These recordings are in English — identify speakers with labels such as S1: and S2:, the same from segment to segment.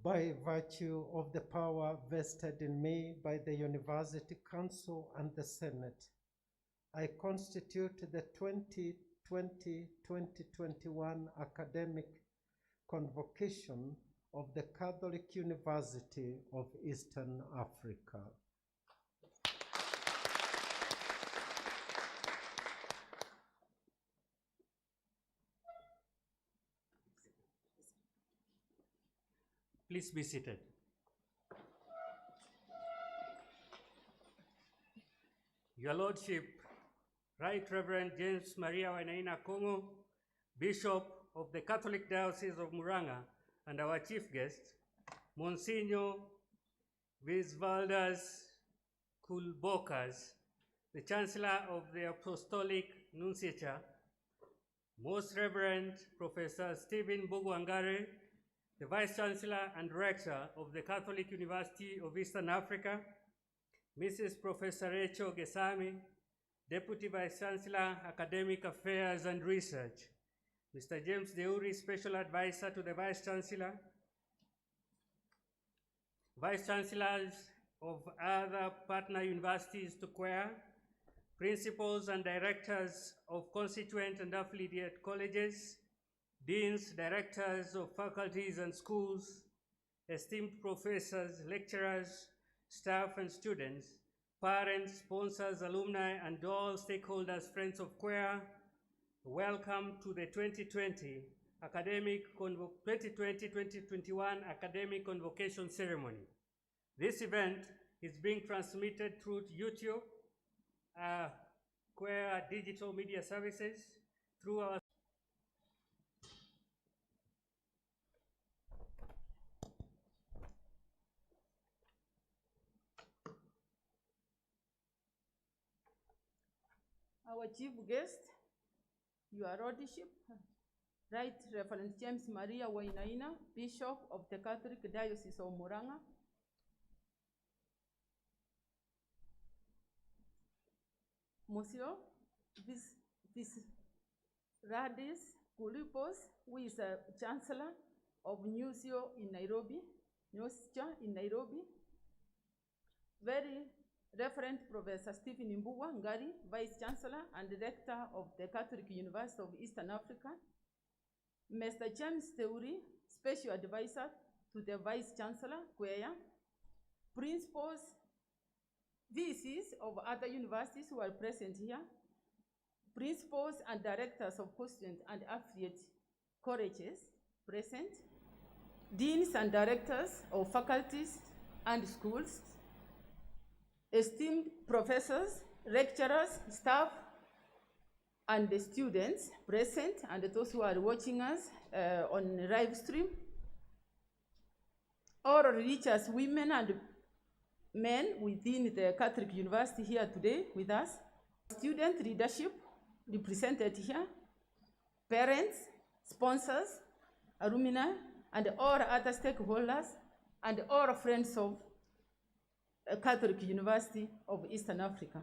S1: by virtue of the power vested in me by the University Council and the Senate, I constitute the 2020-2021 academic convocation of the Catholic University of Eastern Africa.
S2: Please be seated. Your Lordship, Right Reverend James Maria Wainaina Kongo, Bishop of the Catholic Diocese of Muranga, and our chief guest, Monsignor Visvaldas Kulbokas, the Chancellor of the Apostolic Nunciature, Most Reverend Professor Stephen Bugwangare, the Vice Chancellor and Rector of the Catholic University of Eastern Africa, Mrs. Professor Rachel Gesami, Deputy Vice Chancellor, Academic Affairs and Research, Mr. James Deuri, Special Advisor to the Vice Chancellor, Vice Chancellors of other partner universities to CUEA, Principals and Directors of constituent and affiliate colleges, Deans, Directors of faculties and schools, esteemed professors, lecturers, staff and students, parents, sponsors, alumni, and all stakeholders, friends of CUEA, welcome to the 2020-2021 Academic Convocation Ceremony. This event is being transmitted through YouTube, CUEA Digital Media Services, through our
S3: chief guest, Your Lordship, Right Reverend James Maria Wainaina, Bishop of the Catholic Diocese of Muranga, Monsieur Visvaldas Kulbokas, who is a Chancellor of NUSIO in Nairobi, very Reverend Professor Stephen Mbugwa-Ngari, Vice Chancellor and Director of the Catholic University of Eastern Africa, Mr. James Deuri, Special Advisor to the Vice Chancellor, CUEA, Principals, VCs of other universities who are present here, Principals and Directors of constituent and affiliate colleges present, Deans and Directors of faculties and schools, esteemed professors, lecturers, staff, and the students present, and those who are watching us on live stream, all religious women and men within the Catholic University here today with us, student leadership represented here, parents, sponsors, alumni, and all other stakeholders, and all friends of Catholic University of Eastern Africa.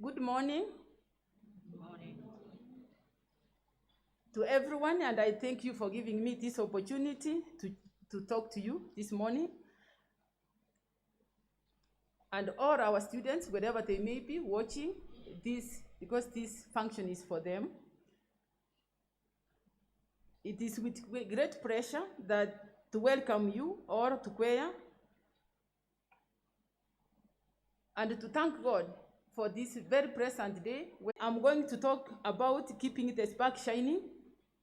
S3: Good morning.
S4: Good morning
S3: to everyone, and I thank you for giving me this opportunity to talk to you this morning. And all our students, wherever they may be watching this, because this function is for them. It is with great pleasure to welcome you all to CUEA and to thank God for this very present day. I'm going to talk about keeping the spark shining,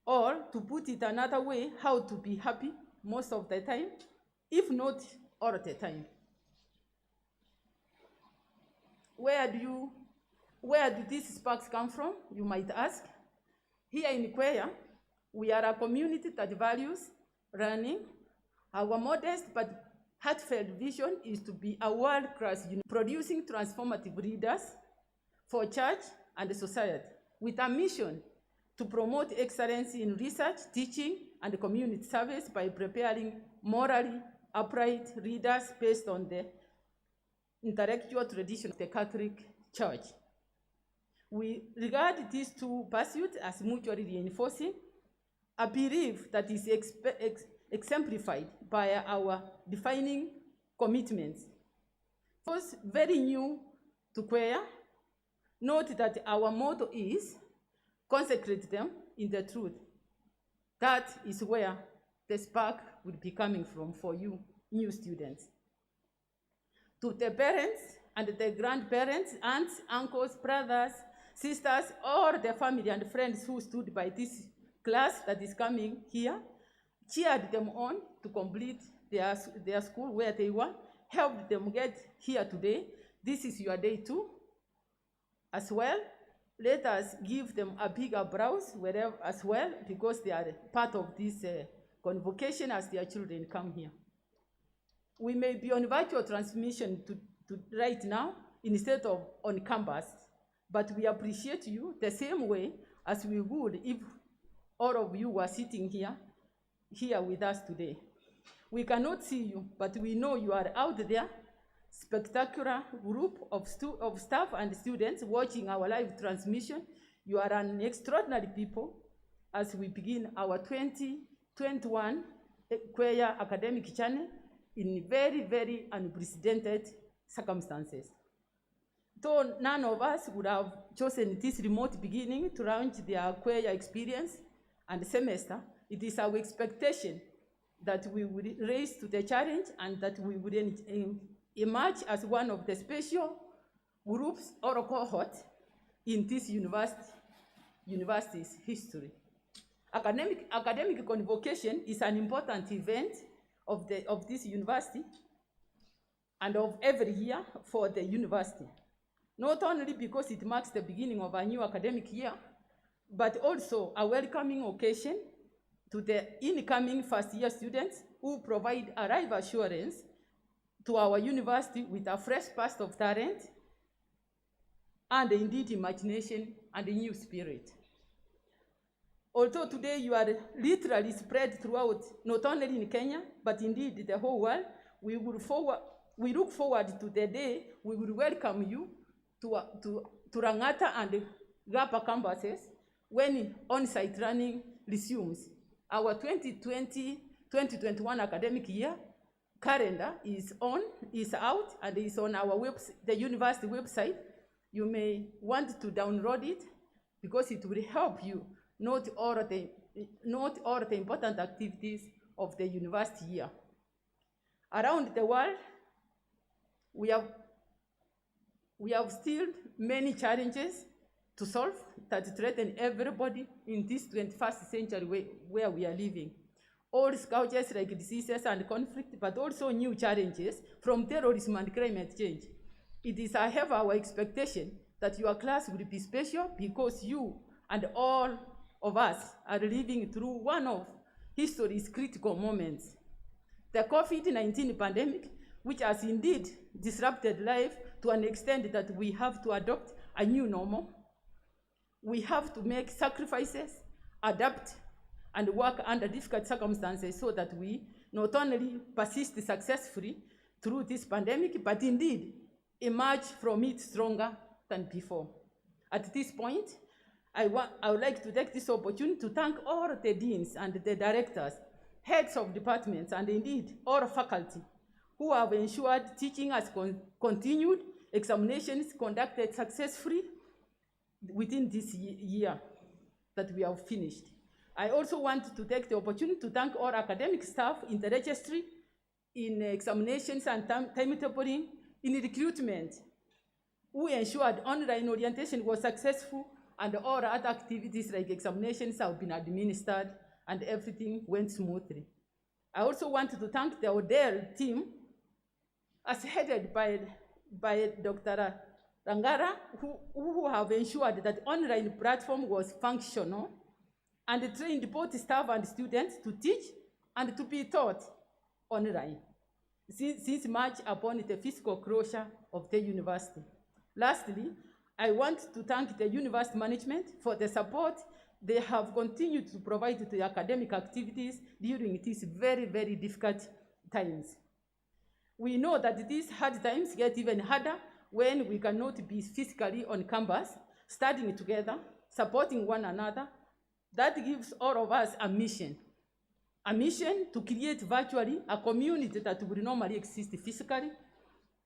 S3: or to put it another way, how to be happy most of the time, if not all the time. Where do these sparks come from, you might ask? Here in CUEA, we are a community that values learning. Our modest but heartfelt vision is to be a world-class unit, producing transformative leaders for church and society, with a mission to promote excellence in research, teaching, and community service by preparing morally upright leaders based on the intellectual tradition of the Catholic Church. We regard these two pursuits as mutually reinforcing a belief that is exemplified by our defining commitments. Those very new to choir, note that our motto is consecrate them in the truth. That is where the spark will be coming from for you, new students. To the parents and the grandparents, aunts, uncles, brothers, sisters, or the family and friends who stood by this class that is coming here, cheered them on to complete their school where they were, helped them get here today. This is your day too, as well. Let us give them a big applause wherever as well, because they are part of this convocation as their children come here. We may be on virtual transmission to right now instead of on campus, but we appreciate you the same way as we would if all of you were sitting here with us today. We cannot see you, but we know you are out there. Spectacular group of staff and students watching our live transmission. You are an extraordinary people as we begin our 2021 choir academic channel in very, very unprecedented circumstances. Though none of us would have chosen this remote beginning to launch their choir experience and semester, it is our expectation that we would raise to the challenge and that we would emerge as one of the special groups or cohort in this university's history. Academic convocation is an important event of this university and of every year for the university, not only because it marks the beginning of a new academic year, but also a welcoming occasion to the incoming first-year students who provide a live assurance to our university with a fresh burst of talent and indeed imagination and a new spirit. Although today you are literally spread throughout, not only in Kenya, but indeed the whole world, we look forward to the day we will welcome you to Rangata and Gapa campuses when on-site learning resumes. Our 2020-2021 academic year calendar is out and is on our the university website. You may want to download it because it will help you note all the important activities of the university year. Around the world, we have still many challenges to solve that threaten everybody in this 21st century where we are living. Old scourges like diseases and conflict, but also new challenges from terrorism and climate change. It is, I have our expectation that your class will be special because you and all of us are living through one of history's critical moments. The COVID-19 pandemic, which has indeed disrupted life to an extent that we have to adopt a new normal. We have to make sacrifices, adapt, and work under difficult circumstances so that we not only persist successfully through this pandemic, but indeed emerge from it stronger than before. At this point, I would like to take this opportunity to thank all the deans and the directors, heads of departments, and indeed all faculty who have ensured teaching has continued, examinations conducted successfully within this year that we have finished. I also want to take the opportunity to thank all academic staff in the registry, in examinations and timetabling, in recruitment, who ensured online orientation was successful and all other activities like examinations have been administered and everything went smoothly. I also want to thank the Odell team as headed by Dr. Rangara, who have ensured that online platform was functional and trained both staff and students to teach and to be taught online since March upon the physical closure of the university. Lastly, I want to thank the university management for the support they have continued to provide to the academic activities during these very, very difficult times. We know that these hard times get even harder when we cannot be physically on campus, studying together, supporting one another, That gives all of us a mission to create virtually a community that would normally exist physically,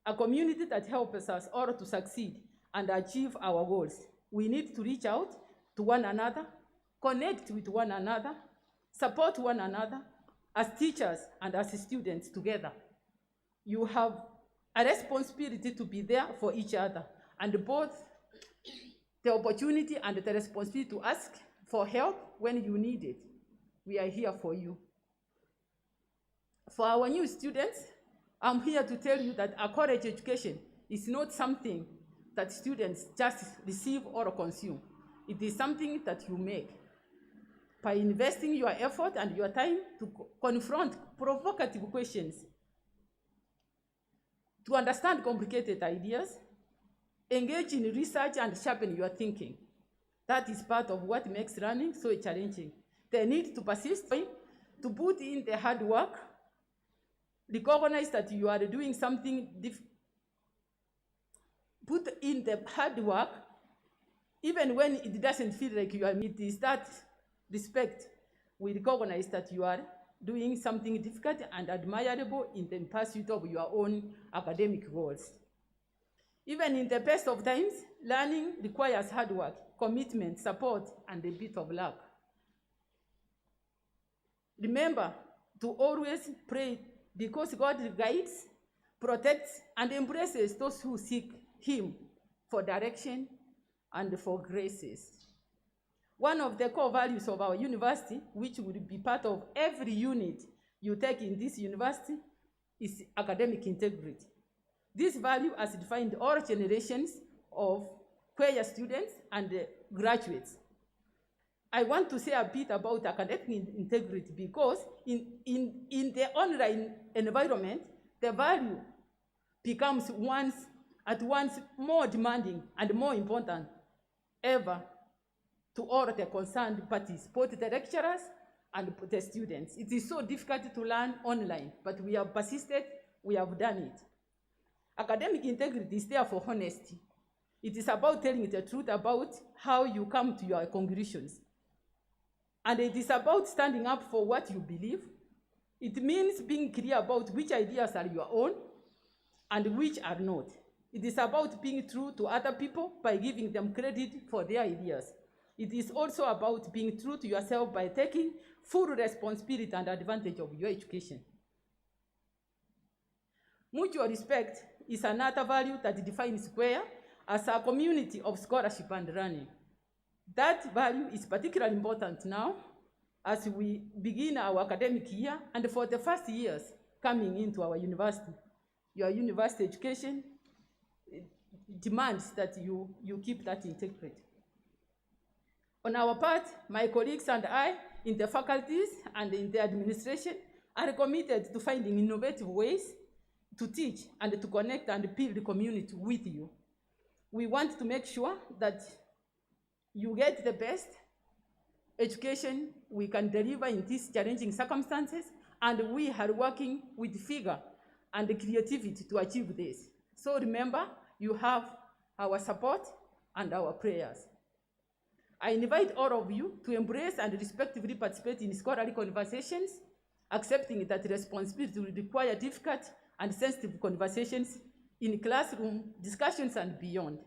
S3: a community that helps us all to succeed and achieve our goals. We need to reach out to one another, connect with one another, support one another as teachers and as students together. You have a responsibility to be there for each other, and both the opportunity and the responsibility to ask for help when you need it. We are here for you. For our new students, I'm here to tell you that a college education is not something that students just receive or consume. It is something that you make by investing your effort and your time to confront provocative questions, to understand complicated ideas, engage in research and sharpen your thinking. That is part of what makes learning so challenging. The need to persist, to put in the hard work, recognize that you are doing something, put in the hard work, even when it doesn't feel like you are meeting. It is that respect. We recognize that you are doing something difficult and admirable in the pursuit of your own academic goals. Even in the best of times, learning requires hard work, commitment, support, and a bit of luck. Remember to always pray, because God guides, protects, and embraces those who seek Him for direction and for graces. One of the core values of our university, which will be part of every unit you take in this university, is academic integrity. This value has defined all generations of queer students and graduates. I want to say a bit about academic integrity because in the online environment, the value becomes at once more demanding and more important ever to all the concerned parties, both the lecturers and the students. It is so difficult to learn online, but we have persisted, we have done it. Academic integrity is there for honesty. It is about telling the truth about how you come to your conclusions. And it is about standing up for what you believe. It means being clear about which ideas are your own and which are not. It is about being true to other people by giving them credit for their ideas. It is also about being true to yourself by taking full responsibility and advantage of your education. Mutual respect is another value that defines Square as a community of scholarship and learning. That value is particularly important now as we begin our academic year and for the first years coming into our university. Your university education demands that you keep that integrity. On our part, my colleagues and I in the faculties and in the administration are committed to finding innovative ways to teach and to connect and build the community with you. We want to make sure that you get the best education we can deliver in these challenging circumstances, and we are working with vigor and creativity to achieve this. So remember, you have our support and our prayers. I invite all of you to embrace and respectively participate in scholarly conversations, accepting that responsibility will require difficult and sensitive conversations in classroom discussions and beyond.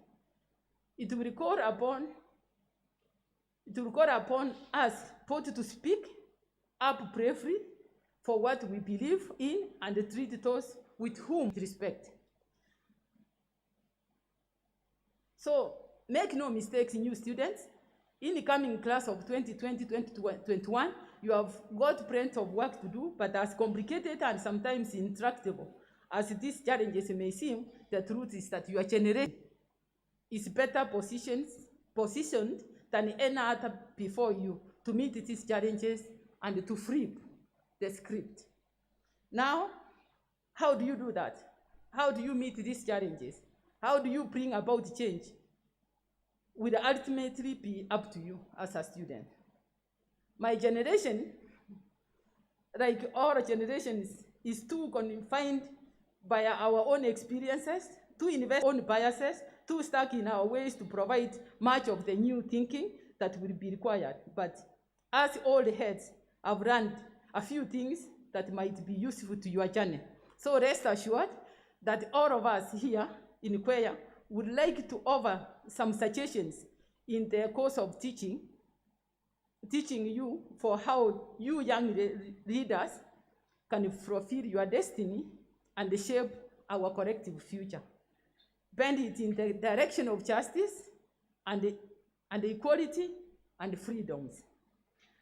S3: It will call upon us both to speak up bravely for what we believe in and treat those with whom we respect. So make no mistakes, new students. In the coming class of 2020-2021, you have got plenty of work to do, but as complicated and sometimes intractable as these challenges may seem, the truth is that your generation is better positioned than any other before you to meet these challenges and to flip the script. Now, how do you do that? How do you meet these challenges? How do you bring about change? Will ultimately be up to you as a student. My generation, like all generations, is too confined by our own experiences, too invested in own biases, too stuck in our ways to provide much of the new thinking that will be required. But as all the heads have learned a few things that might be useful to your journey. So rest assured that all of us here in Kwea would like to offer some suggestions in the course of teaching you for how you young leaders can fulfill your destiny and shape our collective future. Bend it in the direction of justice and equality and freedoms.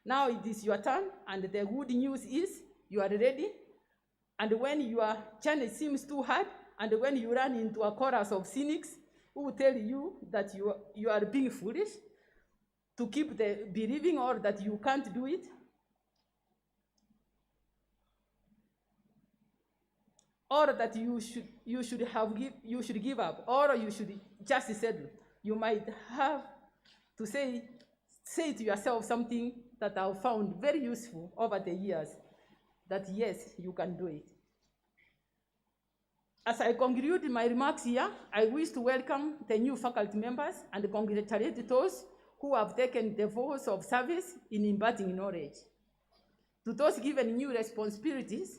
S3: Now it is your turn, and the good news is you are ready. And when your journey seems too hard, and when you run into a chorus of cynics who will tell you that you are being foolish to keep believing or that you can't do it, or that you should give up, or you should just settle, you might have to say to yourself something that I've found very useful over the years, that yes, you can do it. As I conclude my remarks here, I wish to welcome the new faculty members and congratulate those who have taken the vows of service in imparting knowledge. To those given new responsibilities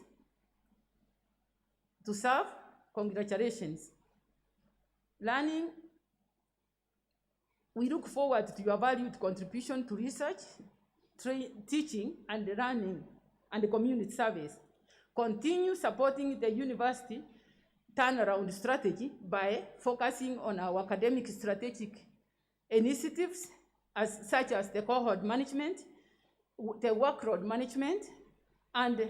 S3: to serve, congratulations. Learning, we look forward to your valued contribution to research, teaching, and learning, and community service. Continue supporting the university turnaround strategy by focusing on our academic strategic initiatives such as the cohort management, the workload management, and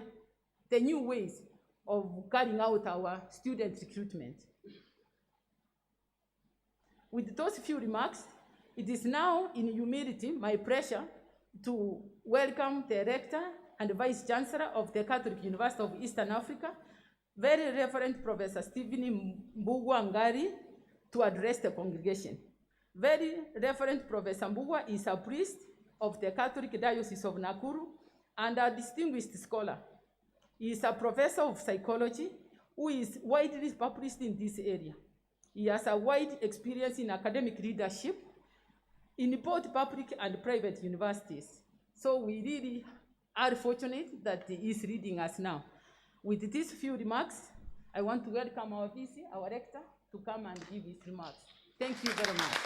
S3: the new ways of carrying out our student recruitment. With those few remarks, it is now in humility my pleasure to welcome the Rector and Vice Chancellor of the Catholic University of Eastern Africa, Very Reverend Professor Stephen Mbugua Ngari, to address the congregation. Very Reverend Professor Mbugua is a priest of the Catholic Diocese of Nakuru and a distinguished scholar. He is a professor of psychology who is widely published in this area. He has a wide experience in academic leadership in both public and private universities. So we really are fortunate that he is leading us now. With these few remarks, I want to welcome our VC, our rector, to come and give his remarks. Thank you very much.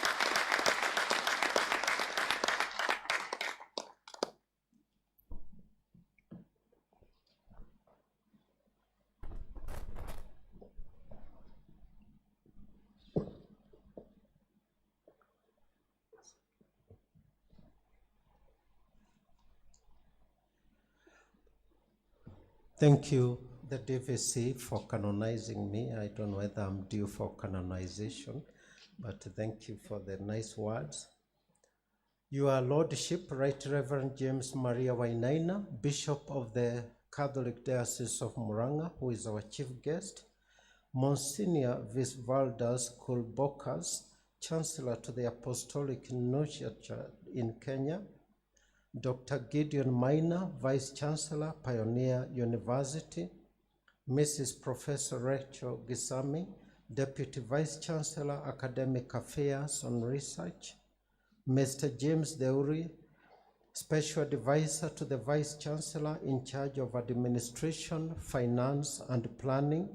S1: Thank you, the DVC, for canonizing me. I don't know whether I'm due for canonization, but thank you for the nice words. Your Lordship, Right Reverend James Maria Wainaina, Bishop of the Catholic Diocese of Murang'a, who is our chief guest, Monsignor Visvaldas Kulbokas, Chancellor to the Apostolic Nunciate in Kenya, Dr. Gideon Maina, Vice Chancellor, Pioneer University, Mrs. Professor Rachel Gisami, Deputy Vice Chancellor, Academic Affairs and Research, Mr. James Deuri, Special Advisor to the Vice Chancellor in charge of Administration, Finance and Planning,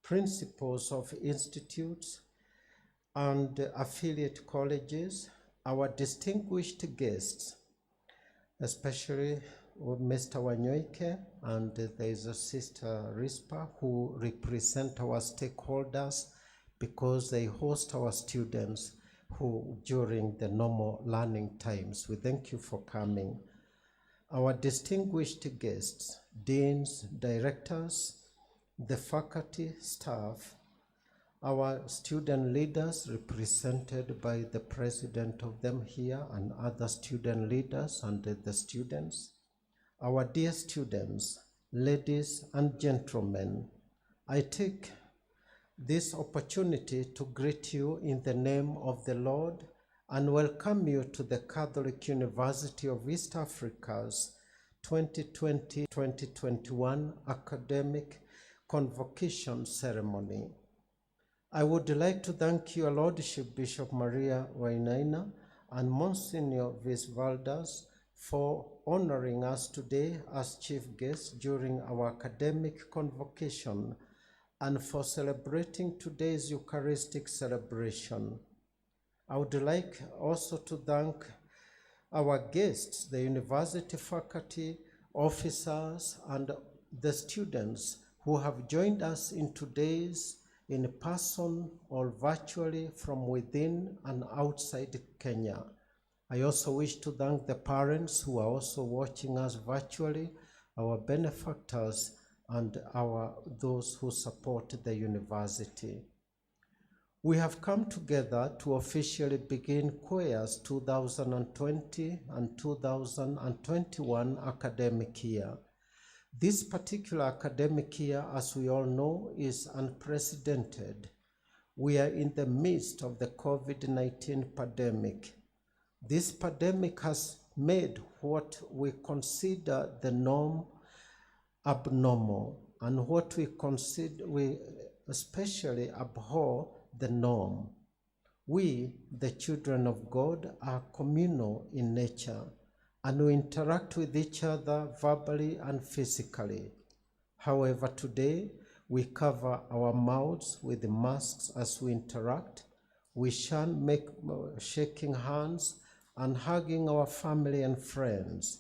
S1: Principals of Institutes and Affiliate Colleges, our distinguished guests, especially Mr. Wanyoike, and there is a Sister Rispa who represent our stakeholders because they host our students who during the normal learning times. We thank you for coming. Our distinguished guests, deans, directors, the faculty, staff, our student leaders represented by the president of them here and other student leaders and the students, our dear students, ladies and gentlemen, I take this opportunity to greet you in the name of the Lord and welcome you to the Catholic University of East Africa's 2020-2021 academic convocation ceremony. I would like to thank your Lordship, Bishop Maria Wainaina and Monsignor Visvaldas for honoring us today as chief guests during our academic convocation and for celebrating today's Eucharistic celebration. I would like also to thank our guests, the university faculty, officers, and the students who have joined us in today's in person or virtually from within and outside Kenya. I also wish to thank the parents who are also watching us virtually, our benefactors, and those who support the university. We have come together to officially begin Choir's 2020 and 2021 academic year. This particular academic year, as we all know, is unprecedented. We are in the midst of the COVID-19 pandemic. This pandemic has made what we consider the norm abnormal, and what we especially abhor the norm. We, the children of God, are communal in nature, and we interact with each other verbally and physically. However, today we cover our mouths with masks as we interact. We shun shaking hands and hugging our family and friends.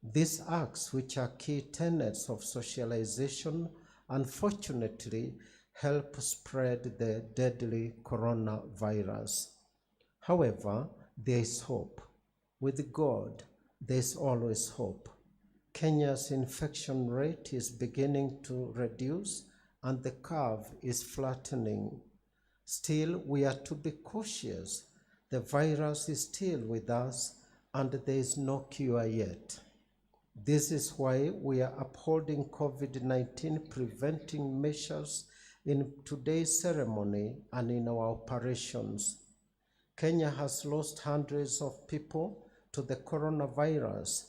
S1: These acts, which are key tenets of socialization, unfortunately help spread the deadly coronavirus. However, there is hope. With God, there is always hope. Kenya's infection rate is beginning to reduce and the curve is flattening. Still, we are to be cautious. The virus is still with us and there is no cure yet. This is why we are upholding COVID-19 preventing measures in today's ceremony and in our operations. Kenya has lost hundreds of people to the coronavirus.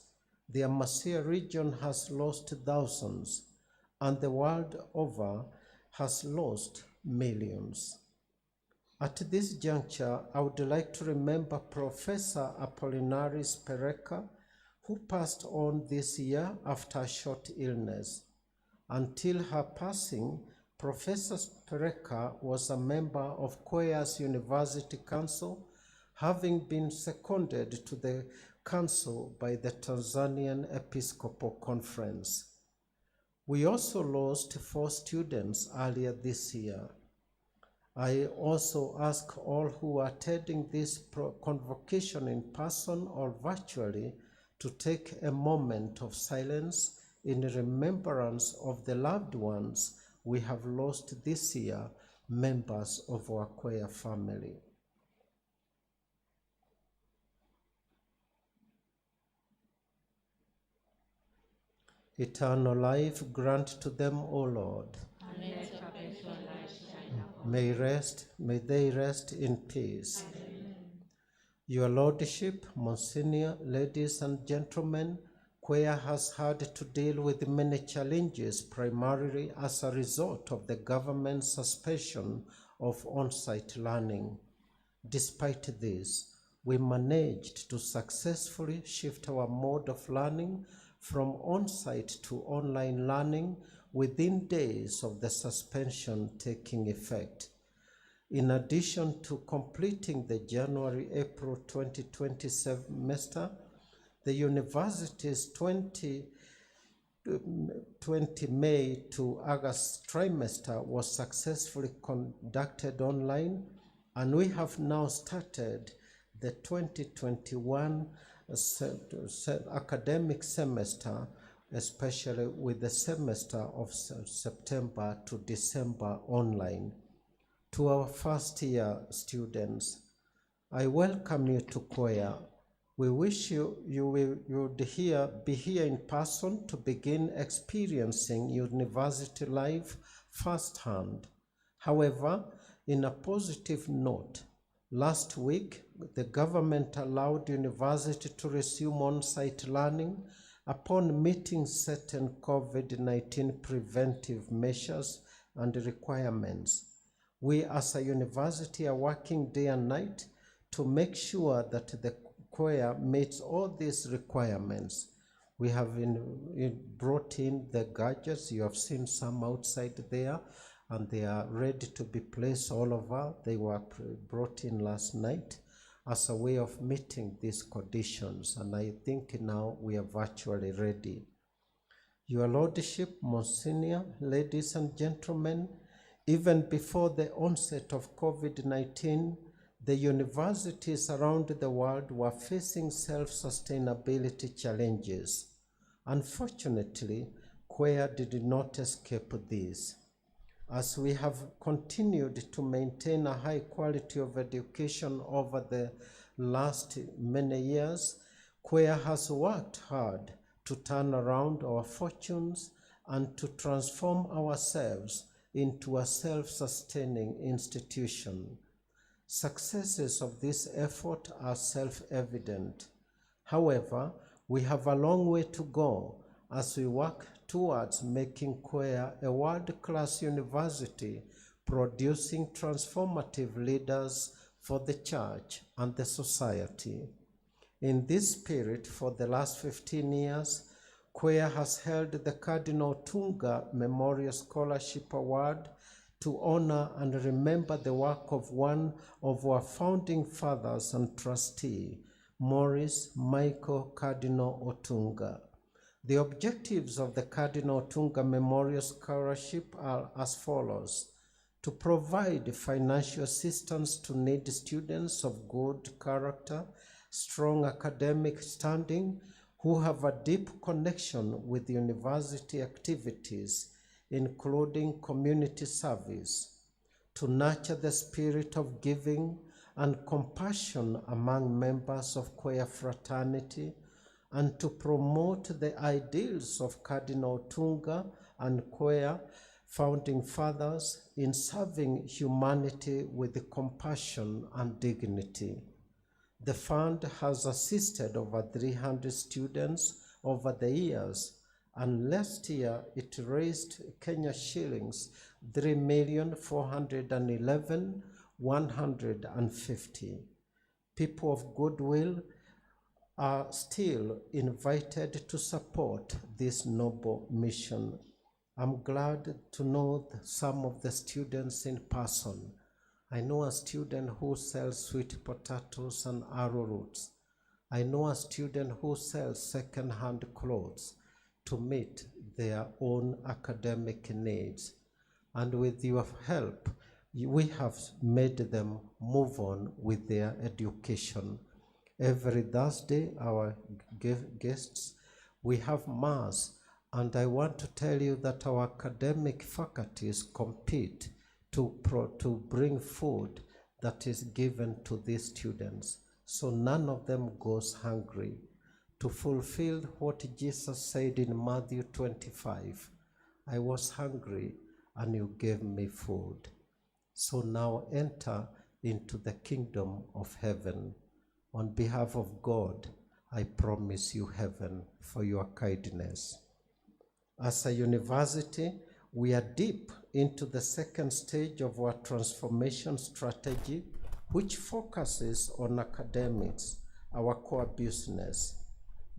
S1: The Amasia region has lost thousands, and the world over has lost millions. At this juncture, I would like to remember Professor Apollinaris Pereka, who passed on this year after a short illness. Until her passing, Professor Pereka was a member of Choir's University Council, having been seconded to the council by the Tanzanian Episcopal Conference. We also lost 4 students earlier this year. I also ask all who are attending this convocation in person or virtually to take a moment of silence in remembrance of the loved ones we have lost this year, members of our choir family. Eternal life grant to them, O Lord. May they rest in peace. Amen. Your Lordship, Monsignor, ladies and gentlemen, Choir has had to deal with many challenges, primarily as a result of the government's suspension of on-site learning. Despite this, we managed to successfully shift our mode of learning from on-site to online learning within days of the suspension taking effect. In addition to completing the January-April 2020 semester, the university's 20 May to August trimester was successfully conducted online, and we have now started the 2021 academic semester, especially with the semester of September to December online. To our first year students, I welcome you to Choir. We wish you would be here in person to begin experiencing university life firsthand. However, in a positive note, last week, the government allowed university to resume on-site learning upon meeting certain COVID-19 preventive measures and requirements. We as a university are working day and night to make sure that the Choir meets all these requirements. We have brought in the gadgets. You have seen some outside there, and they are ready to be placed all over. They were brought in last night as a way of meeting these conditions, and I think now we are virtually ready. Your Lordship, Monsignor, ladies and gentlemen, even before the onset of COVID-19, the universities around the world were facing self-sustainability challenges. Unfortunately, Queer did not escape this. As we have continued to maintain a high quality of education over the last many years, Queer has worked hard to turn around our fortunes and to transform ourselves into a self-sustaining institution. Successes of this effort are self-evident. However, we have a long way to go as we work towards making Queer a world-class university producing transformative leaders for the church and the society. In this spirit, for the last 15 years, Queer has held the Cardinal Tunga Memorial Scholarship Award to honor and remember the work of one of our founding fathers and trustee, Maurice Michael Cardinal Otunga. The objectives of the Cardinal Otunga Memorial Scholarship are as follows: to provide financial assistance to needy students of good character, strong academic standing, who have a deep connection with university activities, including community service, to nurture the spirit of giving and compassion among members of Queer fraternity, and to promote the ideals of Cardinal Otunga and Queer founding fathers in serving humanity with compassion and dignity. The fund has assisted over 300 students over the years, and last year it raised Kenya shillings 3,411,150. People of goodwill are still invited to support this noble mission. I'm glad to know some of the students in person. I know a student who sells sweet potatoes and arrowroots. I know a student who sells second-hand clothes to meet their own academic needs. And with your help, we have made them move on with their education. Every Thursday, our guests, we have Mass, and I want to tell you that our academic faculties compete to bring food that is given to these students, so none of them goes hungry, to fulfill what Jesus said in Matthew 25, I was hungry and you gave me food. So now enter into the kingdom of heaven. On behalf of God, I promise you heaven for your kindness. As a university, we are deep into the second stage of our transformation strategy, which focuses on academics, our core business.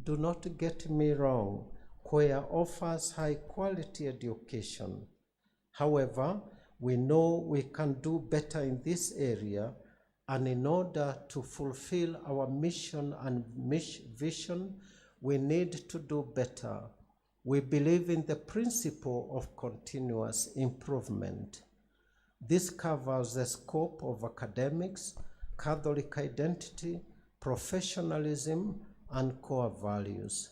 S1: Do not get me wrong, Queer offers high quality education. However, we know we can do better in this area, and in order to fulfill our mission and vision, we need to do better. We believe in the principle of continuous improvement. This covers the scope of academics, Catholic identity, professionalism, and core values.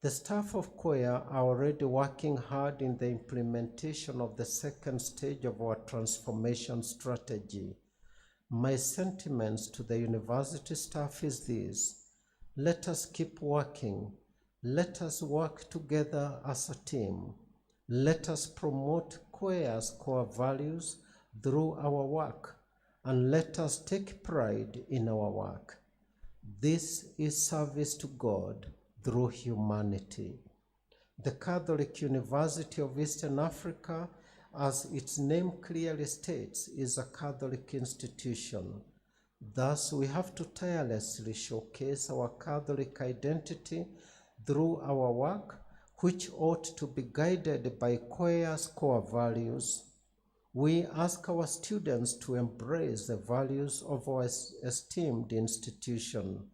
S1: The staff of Queer are already working hard in the implementation of the second stage of our transformation strategy. My sentiments to the university staff is this: let us keep working. Let us work together as a team. Let us promote Queer's core values through our work, and let us take pride in our work. This is service to God through humanity. The Catholic University of Eastern Africa, as its name clearly states, is a Catholic institution. Thus, we have to tirelessly showcase our Catholic identity through our work, which ought to be guided by Choir's core values. We ask our students to embrace the values of our esteemed institution.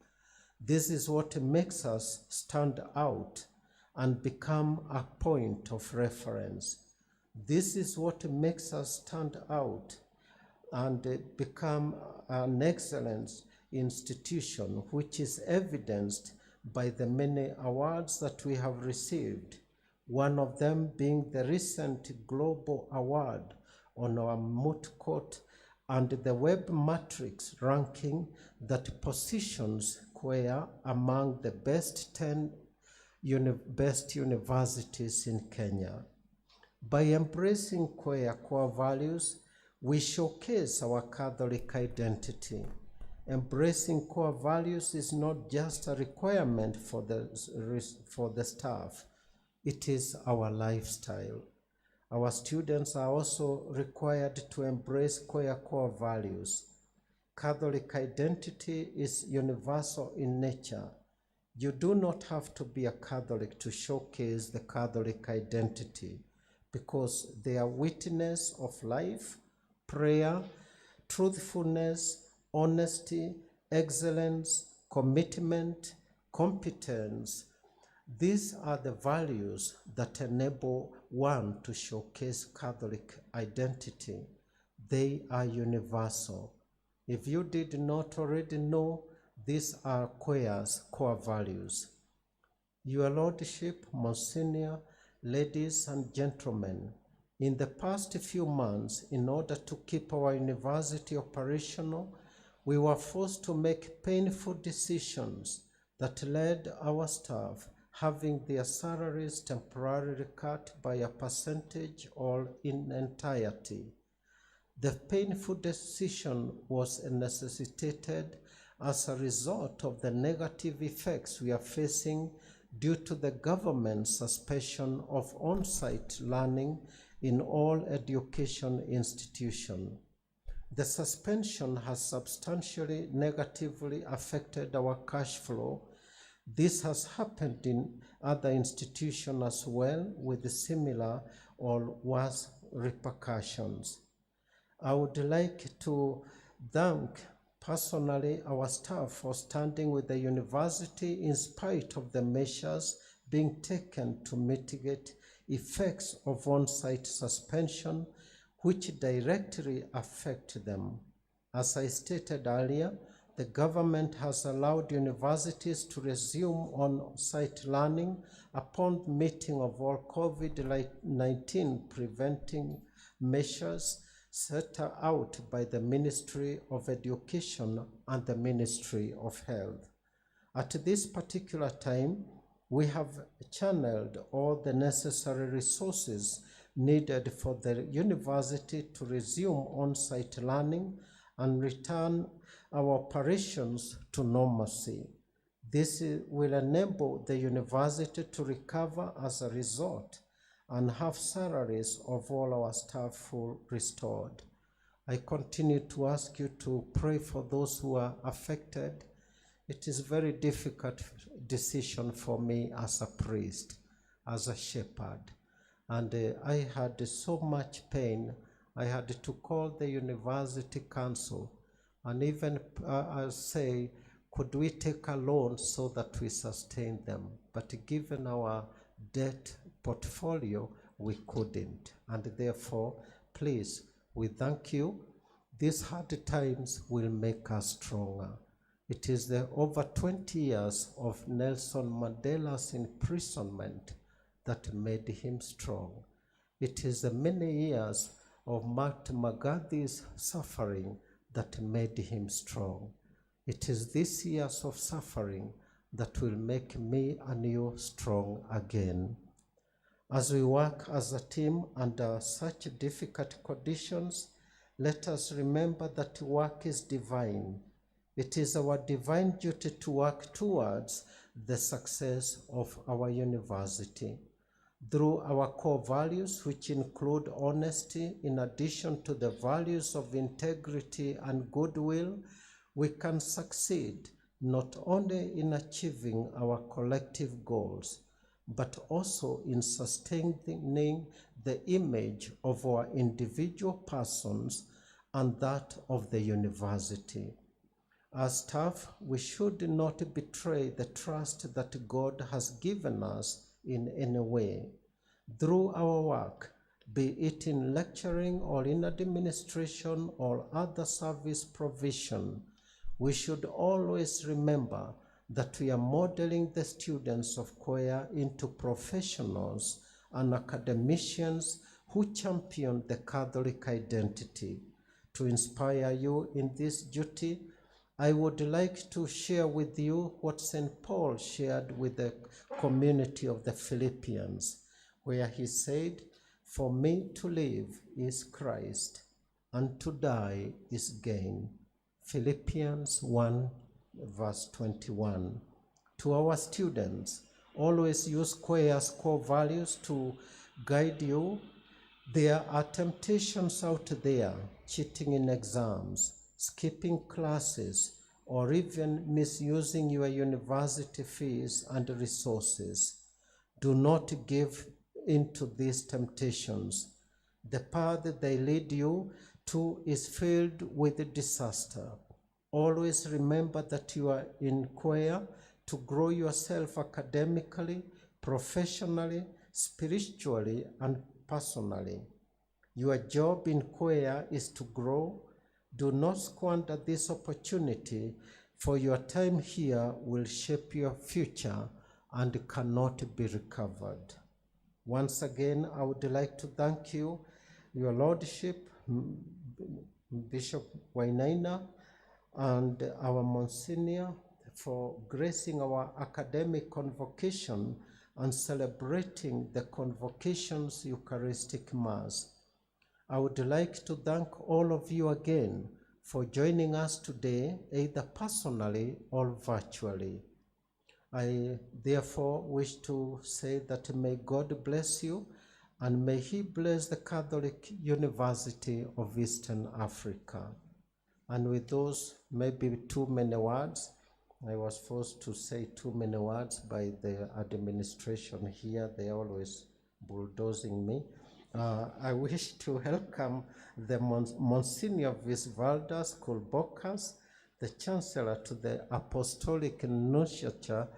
S1: This is what makes us stand out and become a point of reference. This is what makes us stand out and become an excellent institution, which is evidenced by the many awards that we have received, one of them being the recent Global Award on our moot court and the Web Matrix ranking that positions Choir among the best 10 best universities in Kenya. By embracing Choir core values, we showcase our Catholic identity. Embracing core values is not just a requirement for the staff, it is our lifestyle. Our students are also required to embrace Choir core values. Catholic identity is universal in nature. You do not have to be a Catholic to showcase the Catholic identity, because they are witness of life, prayer, truthfulness, honesty, excellence, commitment, competence. These are the values that enable one to showcase Catholic identity. They are universal. If you did not already know, these are Choir's core values. Your Lordship, Monsignor, ladies and gentlemen, in the past few months, in order to keep our university operational, we were forced to make painful decisions that led our staff having their salaries temporarily cut by a percentage or in entirety. The painful decision was necessitated as a result of the negative effects we are facing due to the government's suspension of on-site learning in all education institutions. The suspension has substantially negatively affected our cash flow. This has happened in other institutions as well, with similar or worse repercussions. I would like to thank personally our staff for standing with the university in spite of the measures being taken to mitigate effects of on-site suspension, which directly affect them. As I stated earlier, the government has allowed universities to resume on-site learning upon meeting of all COVID-19 preventing measures set out by the Ministry of Education and the Ministry of Health. At this particular time, we have channeled all the necessary resources needed for the university to resume on-site learning and return our operations to normalcy. This will enable the university to recover as a result and have salaries of all our staff full restored. I continue to ask you to pray for those who are affected. It is a very difficult decision for me as a priest, as a shepherd. And I had so much pain. I had to call the university council and even say, could we take a loan so that we sustain them? But given our debt portfolio, we couldn't. And therefore, please, we thank you. These hard times will make us stronger. It is the over 20 years of Nelson Mandela's imprisonment that made him strong. It is the many years of Mahatma Gandhi's suffering that made him strong. It is these years of suffering that will make me and you strong again. As we work as a team under such difficult conditions, let us remember that work is divine. It is our divine duty to work towards the success of our university. Through our core values, which include honesty, in addition to the values of integrity and goodwill, we can succeed not only in achieving our collective goals, but also in sustaining the image of our individual persons and that of the university. As staff, we should not betray the trust that God has given us in any way. Through our work, be it in lecturing or in administration or other service provision, we should always remember that we are modeling the students of choir into professionals and academicians who champion the Catholic identity. To inspire you in this duty, I would like to share with you what St. Paul shared with the community of the Philippians, where he said, "For me to live is Christ, and to die is gain." Philippians 1, verse 21. To our students, always use choir's core values to guide you. There are temptations out there, cheating in exams, skipping classes, or even misusing your university fees and resources. Do not give into these temptations. The path they lead you to is filled with disaster. Always remember that you are in choir to grow yourself academically, professionally, spiritually, and personally. Your job in choir is to grow. Do not squander this opportunity, for your time here will shape your future and cannot be recovered. Once again, I would like to thank you, Your Lordship, Bishop Wainaina, and our Monsignor for gracing our academic convocation and celebrating the convocation's Eucharistic Mass. I would like to thank all of you again for joining us today, either personally or virtually. I therefore wish to say that may God bless you, and may He bless the Catholic University of Eastern Africa. And with those maybe too many words, I was forced to say too many words by the administration here. They are always bulldozing me. I wish to welcome the Monsignor Visvaldas Kulbokas, the Chancellor, to the Apostolic Nunciature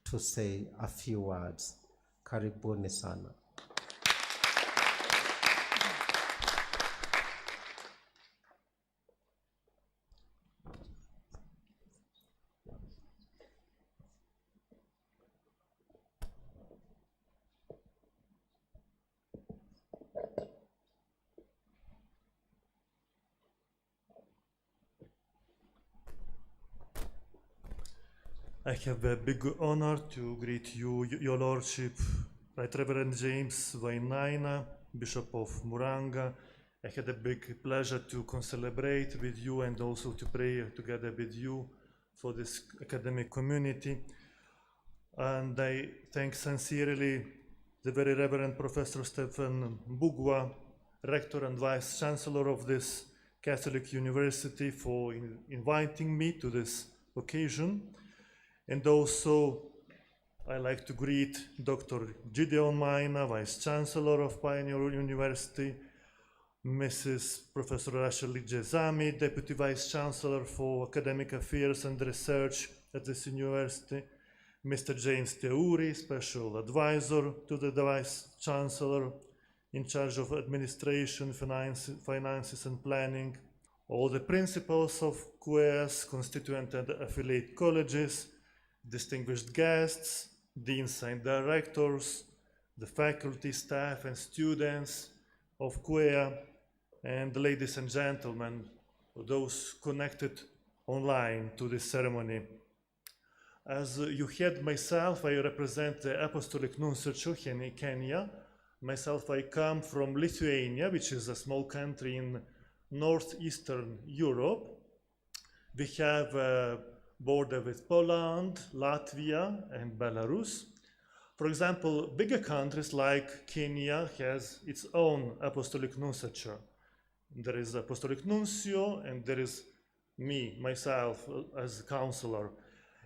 S1: to say a few words. Karibuni sana.
S5: I have a big honor to greet you, Your Lordship, Right Reverend James Wainaina, Bishop of Muranga. I had a big pleasure to celebrate with you and also to pray together with you for this academic community. And I thank sincerely the very Reverend Professor Stephen Bugwa, Rector and Vice Chancellor of this Catholic University, for inviting me to this occasion. And also, I like to greet Dr. Gideon Maina, Vice Chancellor of Pioneer University, Mrs. Professor Rachel Jezami, Deputy Vice Chancellor for Academic Affairs and Research at this university, Mr. James Teuri, Special Advisor to the Vice Chancellor in charge of Administration, Finances and Planning, all the principals of QS, constituent and affiliate colleges, distinguished guests, deans and directors, the faculty, staff, and students of QEA, and ladies and gentlemen, those connected online to this ceremony. As you heard myself, I represent the Apostolic Nunciature in Kenya. Myself, I come from Lithuania, which is a small country in northeastern Europe. We have a border with Poland, Latvia, and Belarus. For example, bigger countries like Kenya has its own Apostolic Nunciature. There is Apostolic Nuncio, and there is me, myself, as counselor.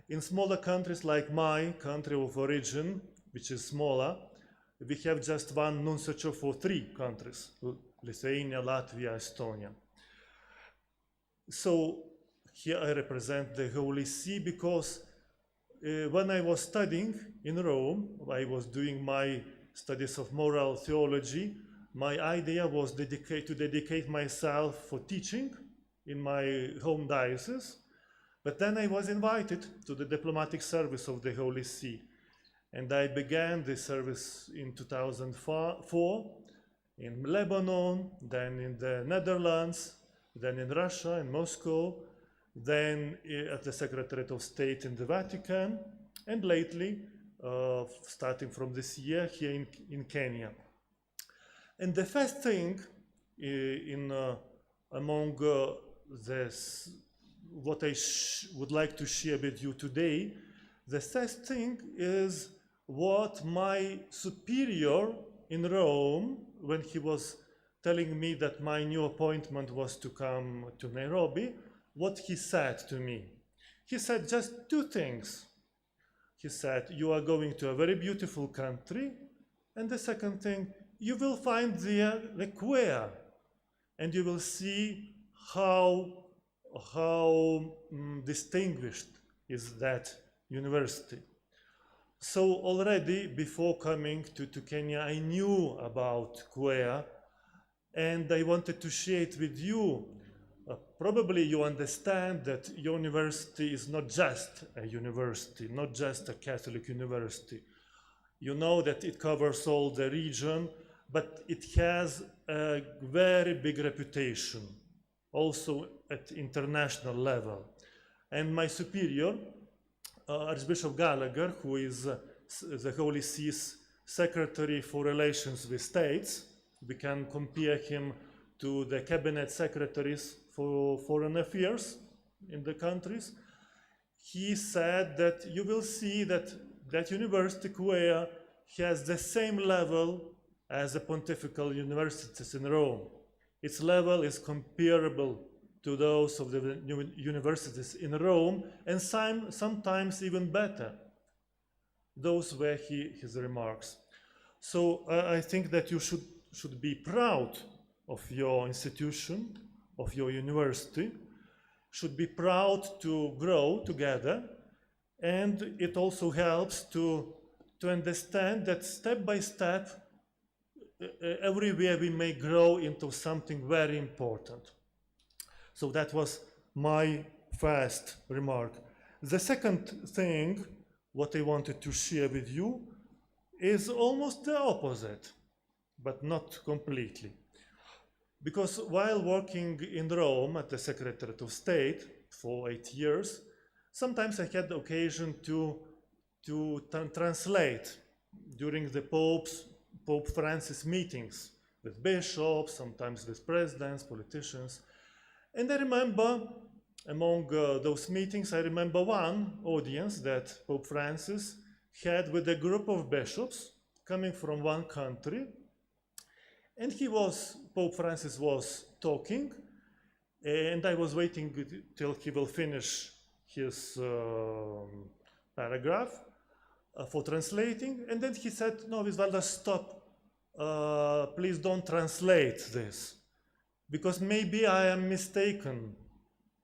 S5: In smaller countries like my country of origin, which is smaller, we have just one nunciature for 3 countries, Lithuania, Latvia, Estonia. So here I represent the Holy See because when I was studying in Rome, I was doing my studies of moral theology. My idea was to dedicate myself for teaching in my home diocese. But then I was invited to the diplomatic service of the Holy See. And I began the service in 2004 in Lebanon, then in the Netherlands, then in Russia, in Moscow, then at the Secretariat of State in the Vatican, and lately, starting from this year, here in Kenya. And the first thing among what I would like to share with you today, the first thing is what my superior in Rome, when he was telling me that my new appointment was to come to Nairobi, what he said to me. He said just 2 things. He said, you are going to a very beautiful country, and the second thing, you will find there the queer, and you will see how distinguished is that university. So already before coming to Kenya, I knew about queer, and I wanted to share it with you. Probably you understand that your university is not just a university, not just a Catholic university. You know that it covers all the region, but it has a very big reputation, also at international level. And my superior, Archbishop Gallagher, who is the Holy See's Secretary for Relations with States, we can compare him to the cabinet secretaries for foreign affairs in the countries. He said that you will see that university queer has the same level as the pontifical universities in Rome. Its level is comparable to those of the universities in Rome, and sometimes even better. Those were his remarks. So I think that you should be proud of your institution, of your university, should be proud to grow together, and it also helps to understand that step by step, everywhere we may grow into something very important. So that was my first remark. The second thing, what I wanted to share with you, is almost the opposite, but not completely. Because while working in Rome at the Secretariat of State for 8 years, sometimes I had the occasion to translate during the Pope Francis meetings with bishops, sometimes with presidents, politicians. And I remember, among those meetings, I remember one audience that Pope Francis had with a group of bishops coming from one country. And Pope Francis was talking, and I was waiting till he will finish his paragraph for translating. And then he said, no, Visvalda, stop. Please don't translate this, because maybe I am mistaken.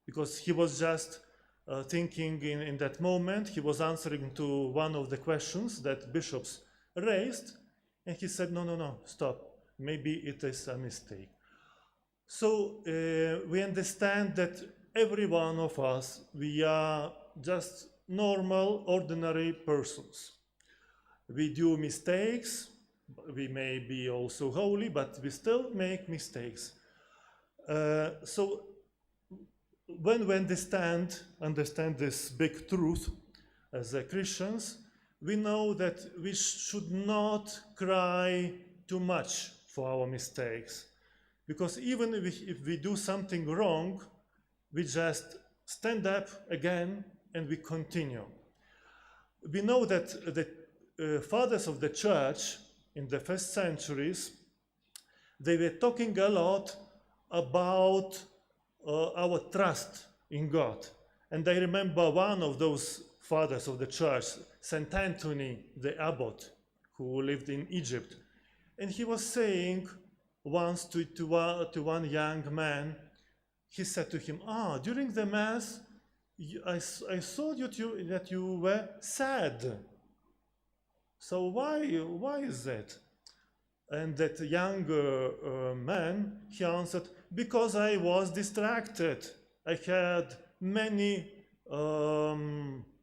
S5: Because he was just thinking in that moment, he was answering to one of the questions that bishops raised, and he said, no, stop. Maybe it is a mistake. So we understand that every one of us, we are just normal, ordinary persons. We do mistakes. We may be also holy, but we still make mistakes. So when we understand this big truth as Christians, we know that we should not cry too much for our mistakes. Because even if we do something wrong, we just stand up again and we continue. We know that the fathers of the church in the first centuries, they were talking a lot about our trust in God. And I remember one of those fathers of the church, Saint Anthony, the abbot, who lived in Egypt. And he was saying once to one young man, he said to him, during the Mass, I saw that you were sad. So why is that? And that young man, he answered, because I was distracted. I had many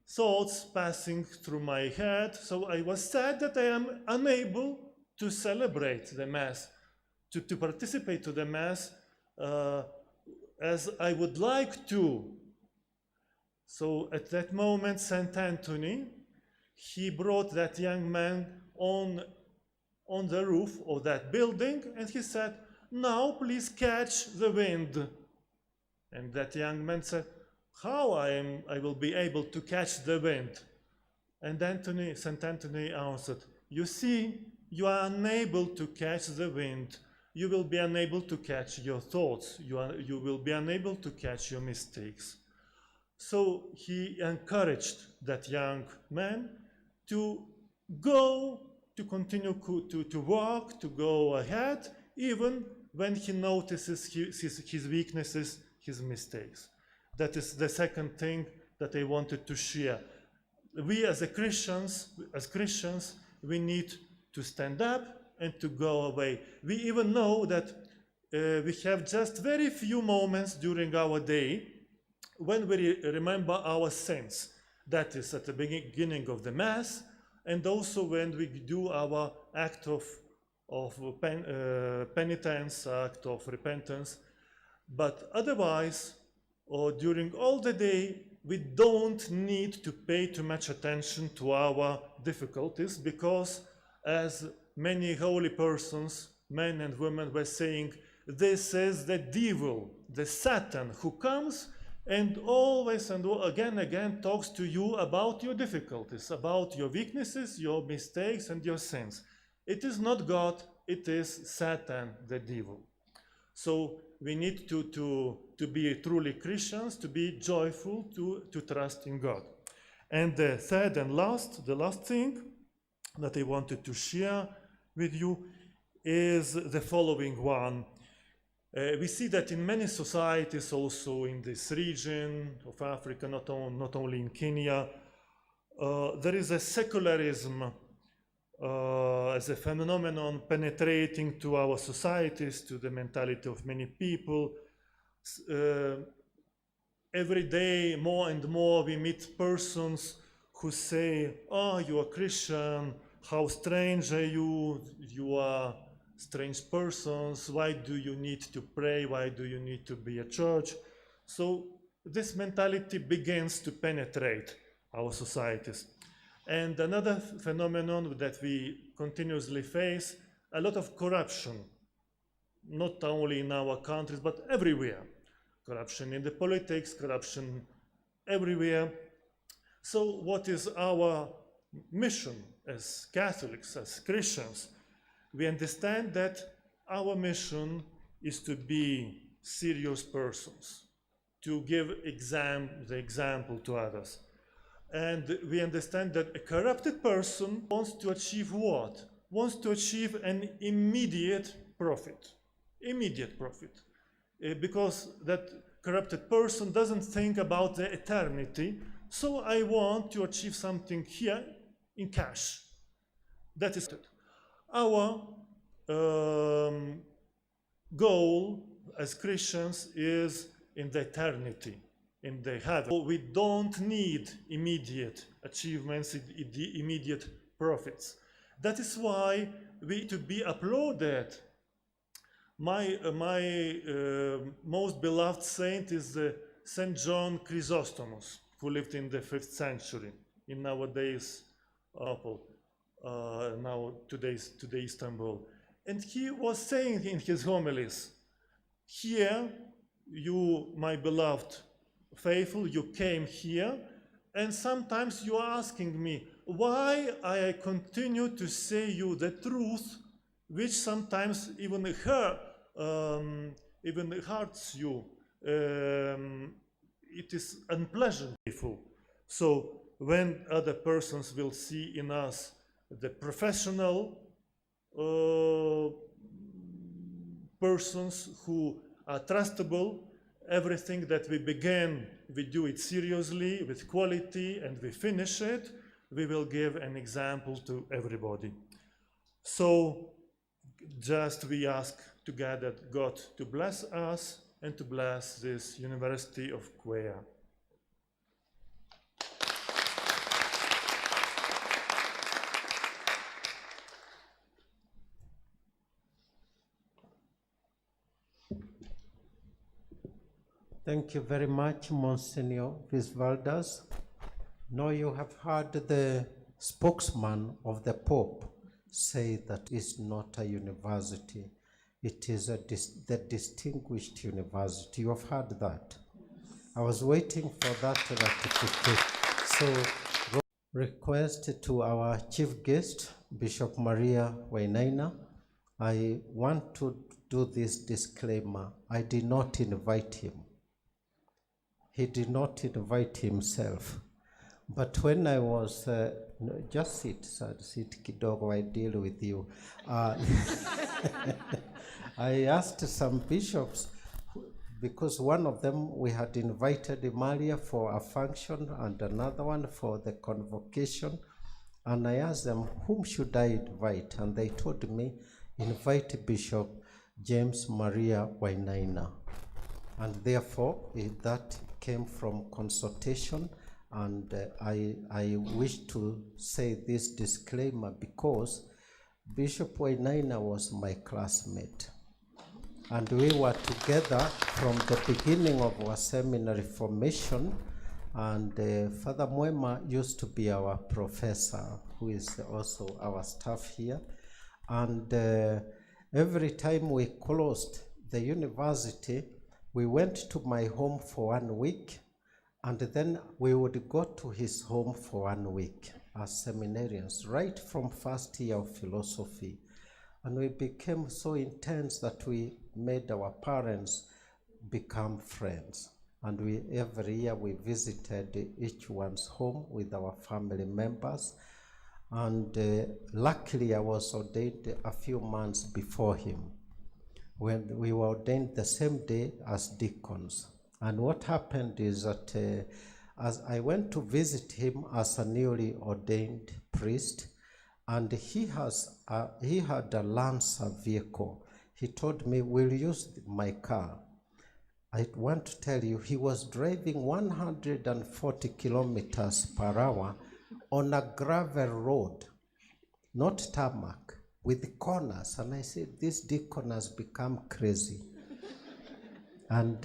S5: thoughts passing through my head, so I was sad that I am unable to celebrate the Mass, to participate to the Mass as I would like to. So at that moment, Saint Anthony, he brought that young man on the roof of that building, and he said, now please catch the wind. And that young man said, how I will be able to catch the wind? And Saint Anthony answered, you see, you are unable to catch the wind. You will be unable to catch your thoughts. You will be unable to catch your mistakes. So he encouraged that young man to continue to walk, to go ahead, even when he notices his weaknesses, his mistakes. That is the second thing that I wanted to share. We as Christians, we need to stand up and to go away. We even know that we have just very few moments during our day when we remember our sins. That is at the beginning of the Mass, and also when we do our act of penitence, act of repentance. But otherwise, or during all the day, we don't need to pay too much attention to our difficulties, because as many holy persons, men and women, were saying, this is the devil, the Satan, who comes and always and again talks to you about your difficulties, about your weaknesses, your mistakes, and your sins. It is not God, it is Satan, the devil. So we need to be truly Christians, to be joyful, to trust in God. And the third and the last thing that I wanted to share with you is the following one. We see that in many societies, also in this region of Africa, not only in Kenya, there is a secularism as a phenomenon penetrating to our societies, to the mentality of many people. Every day, more and more, we meet persons who say, you are Christian, how strange are you? You are strange persons. Why do you need to pray? Why do you need to be a church? So this mentality begins to penetrate our societies. And another phenomenon that we continuously face, a lot of corruption, not only in our countries, but everywhere. Corruption in the politics, corruption everywhere. So what is our mission as Catholics, as Christians? We understand that our mission is to be serious persons, to give the example to others. And we understand that a corrupted person wants to achieve what? Wants to achieve an immediate profit. Immediate profit. Because that corrupted person doesn't think about the eternity. So I want to achieve something here in cash. That is it. Our goal as Christians is in the eternity, in the heaven. We don't need immediate achievements, immediate profits. That is why we to be applauded. My most beloved saint is Saint John Chrysostomos, who lived in the 5th century, in nowadays today Istanbul. And he was saying in his homilies, here, you, my beloved faithful, you came here, and sometimes you are asking me why I continue to say you the truth, which sometimes even hurts you. It is unpleasant. So when other persons will see in us the professional persons who are trustable, everything that we begin, we do it seriously, with quality, and we finish it, we will give an example to everybody. So just we ask together God to bless us and to bless this University of Quea.
S1: Thank you very much, Monsignor Visvaldas. Now you have heard the spokesman of the Pope say that it's not a university. It is the distinguished university. You have heard that. I was waiting for that ratification. So, request to our chief guest, Bishop Maria Wainaina. I want to do this disclaimer. I did not invite him. He did not invite himself. But when I was, just sit kidogo, I deal with you. I asked some bishops, because one of them we had invited Maria for a function and another one for the convocation. And I asked them, whom should I invite? And they told me, invite Bishop James Maria Wainaina. And therefore, that came from consultation, and I wish to say this disclaimer because Bishop Wainaina was my classmate, and we were together from the beginning of our seminary formation, and Father Mwema used to be our professor, who is also our staff here, and every time we closed the university, we went to my home for 1 week, and then we would go to his home for 1 week as seminarians, right from first year of philosophy. And we became so intense that we made our parents become friends. And every year we visited each one's home with our family members. And luckily I was ordained a few months before him, when we were ordained the same day as deacons. And what happened is that as I went to visit him as a newly ordained priest, and he had a Lancer vehicle. He told me, we'll use my car. I want to tell you, he was driving 140 kilometers per hour on a gravel road, not tarmac, with corners. And I said, this deacon has become crazy. And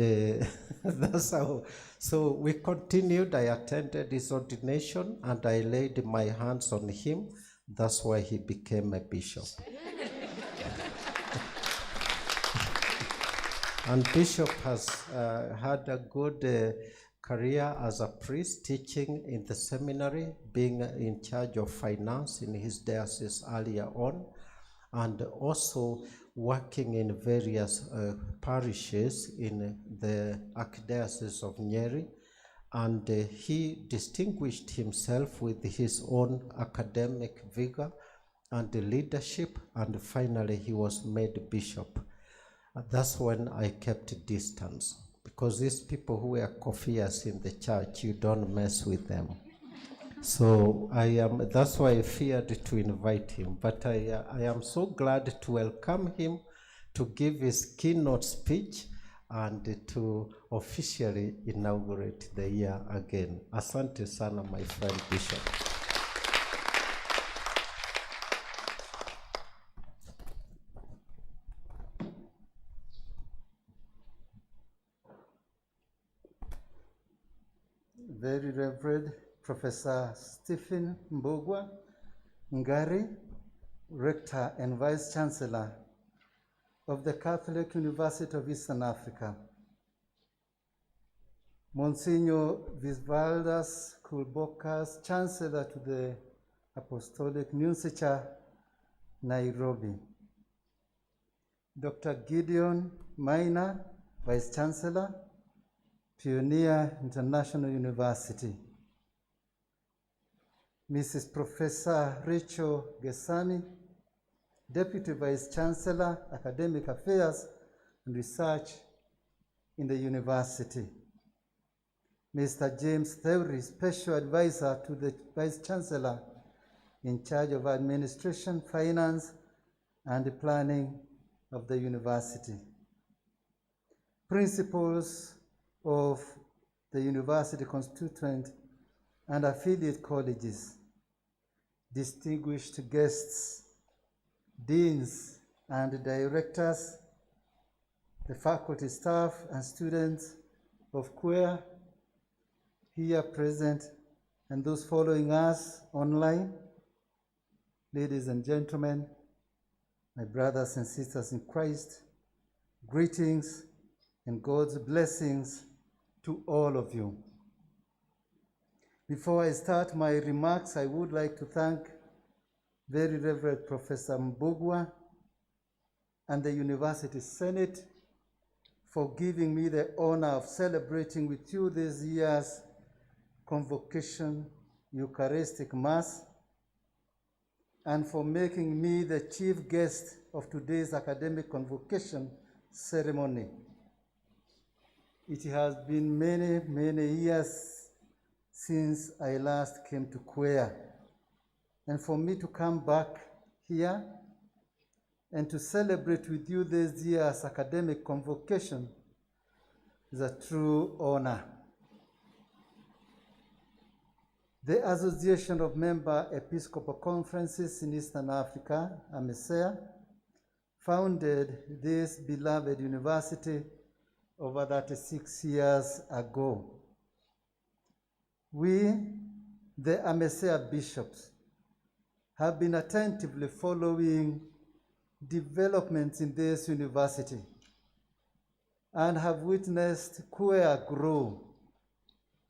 S1: that's how, so we continued. I attended his ordination and I laid my hands on him. That's why he became a bishop. And Bishop has had a good career as a priest, teaching in the seminary, being in charge of finance in his diocese earlier on, and also working in various parishes in the Archdiocese of Nyeri. And he distinguished himself with his own academic vigor and leadership, and finally he was made bishop. That's when I kept distance, because these people who were coffeeers in the church, you don't mess with them. So that's why I feared to invite him, but I am so glad to welcome him to give his keynote speech and to officially inaugurate the year again. Asante sana, my friend Bishop.
S6: Very Reverend Professor Stephen Mbogwa Ngari, Rector and Vice Chancellor of the Catholic University of Eastern Africa. Monsignor Visvaldas Kulbokas, Chancellor to the Apostolic Nunciature, Nairobi. Dr. Gideon Maina, Vice Chancellor, Pioneer International University. Mrs. Professor Rachel Gesani, Deputy Vice Chancellor, Academic Affairs and Research in the university. Mr. James Theory, Special Advisor to the Vice Chancellor in charge of Administration, Finance, and Planning of the university. Principals of the university constituent and affiliate colleges, distinguished guests, deans and directors, the faculty, staff, and students of QUER here present, and those following us online, ladies and gentlemen, my brothers and sisters in Christ, greetings and God's blessings to all of you. Before I start my remarks, I would like to thank Very Reverend Professor Mbugua and the University Senate for giving me the honor of celebrating with you this year's Convocation Eucharistic Mass, and for making me the chief guest of today's academic convocation ceremony. It has been many, many years since I last came to QUER, and for me to come back here and to celebrate with you this year's academic convocation is a true honor. The Association of Member Episcopal Conferences in Eastern Africa, AMESEA, founded this beloved university over 36 years ago. We, the AMESEA bishops, have been attentively following developments in this university and have witnessed QUER grow,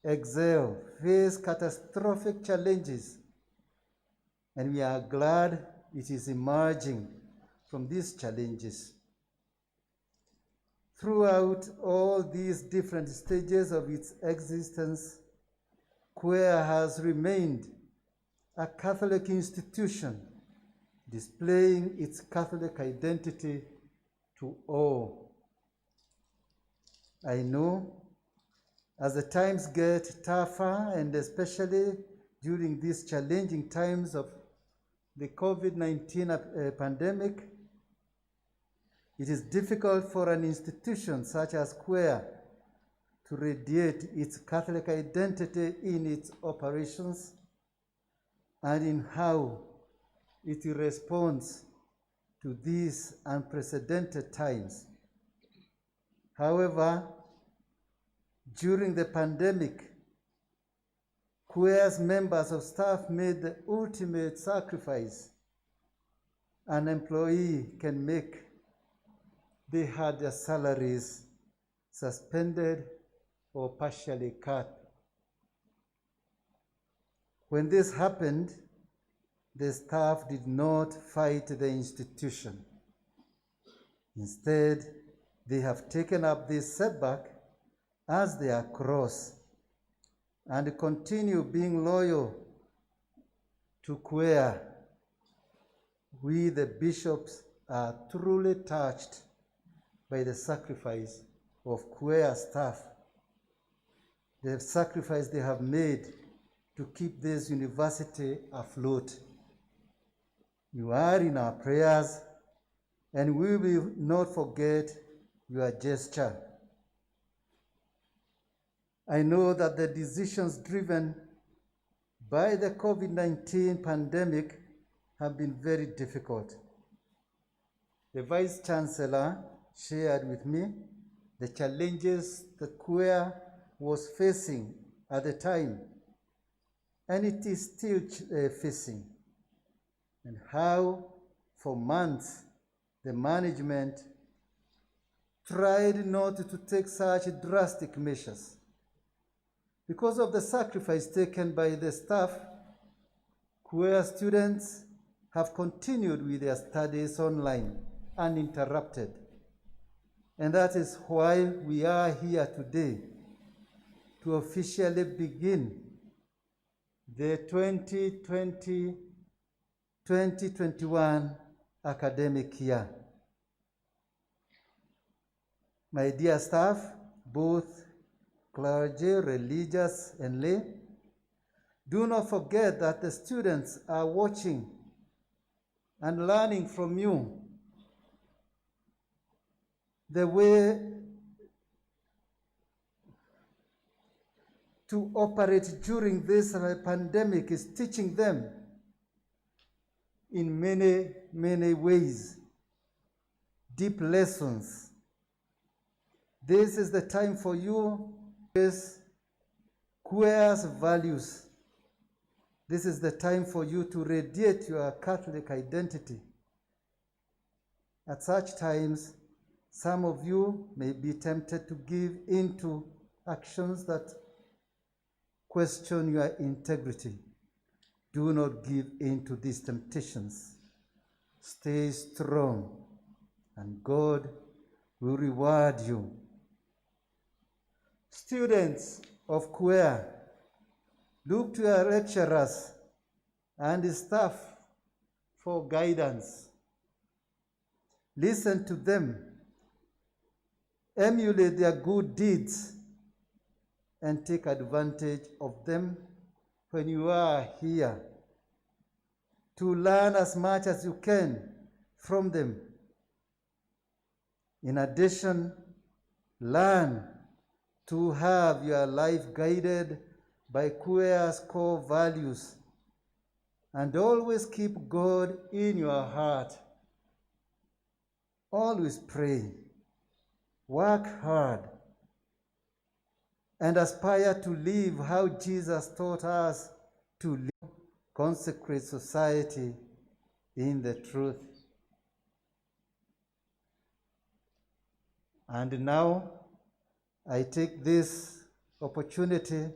S6: excel, face catastrophic challenges, and we are glad it is emerging from these challenges. Throughout all these different stages of its existence, QUER has remained a Catholic institution, displaying its Catholic identity to all. I know as the times get tougher, and especially during these challenging times of the COVID-19 pandemic, it is difficult for an institution such as QUER to radiate its Catholic identity in its operations and in how it responds to these unprecedented times. However, during the pandemic, QUER's members of staff made the ultimate sacrifice an employee can make. They had their salaries suspended or partially cut. When this happened, the staff did not fight the institution. Instead, they have taken up this setback as their cross and continue being loyal to QUER. We, the bishops, are truly touched by the sacrifice of QUER staff, the sacrifice they have made to keep this university afloat. You are in our prayers, and we will not forget your gesture. I know that the decisions driven by the COVID-19 pandemic have been very difficult. The Vice Chancellor shared with me the challenges that QUER was facing at the time, and it is still facing, and how for months the management tried not to take such drastic measures. Because of the sacrifice taken by the staff, QUER students have continued with their studies online uninterrupted. And that is why we are here today, to officially begin the 2020-2021 academic year. My dear staff, both clergy, religious, and lay, do not forget that the students are watching and learning from you the way to operate during this pandemic is teaching them in many, many ways, deep lessons. This is the time for you to queer's values. This is the time for you to radiate your Catholic identity. At such times, some of you may be tempted to give into actions that question your integrity. Do not give in to these temptations. Stay strong, and God will reward you. Students of queer, look to your lecturers and staff for guidance. Listen to them, emulate their good deeds, and take advantage of them when you are here to learn as much as you can from them. In addition, learn to have your life guided by queer's core values, and always keep God in your heart. Always pray, work hard, and aspire to live how Jesus taught us to live. Consecrate society in the truth. And now, I take this opportunity,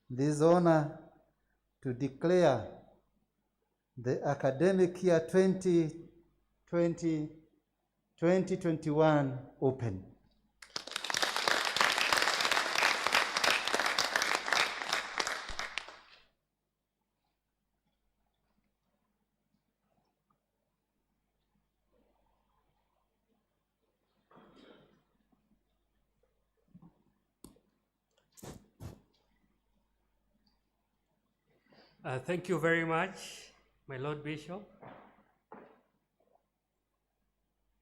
S6: this honor, to declare the academic year 2020-2021 open.
S2: Thank you very much, my Lord Bishop.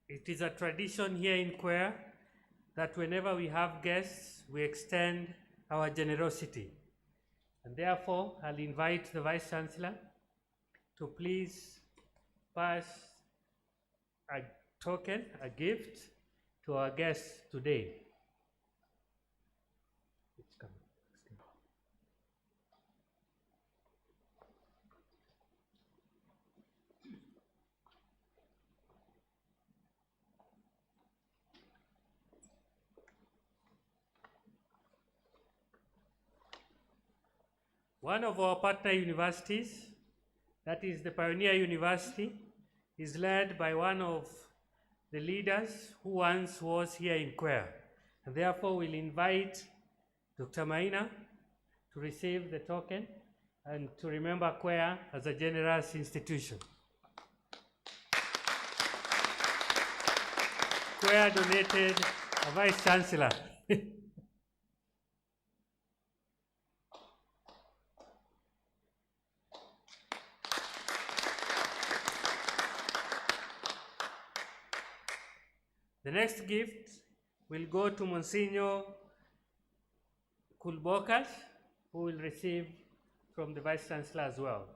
S2: It is a tradition here in Queer that whenever we have guests, we extend our generosity. And therefore, I'll invite the Vice Chancellor to please pass a token, a gift, to our guests today. It's coming. One of our partner universities, that is the Pioneer University, is led by one of the leaders who once was here in Queer. And therefore, we'll invite Dr. Maina to receive the token and to remember Queer as a generous institution. Queer donated a Vice Chancellor. The next gift will go to Monsignor Kulbokas, who will receive from the Vice Chancellor as well.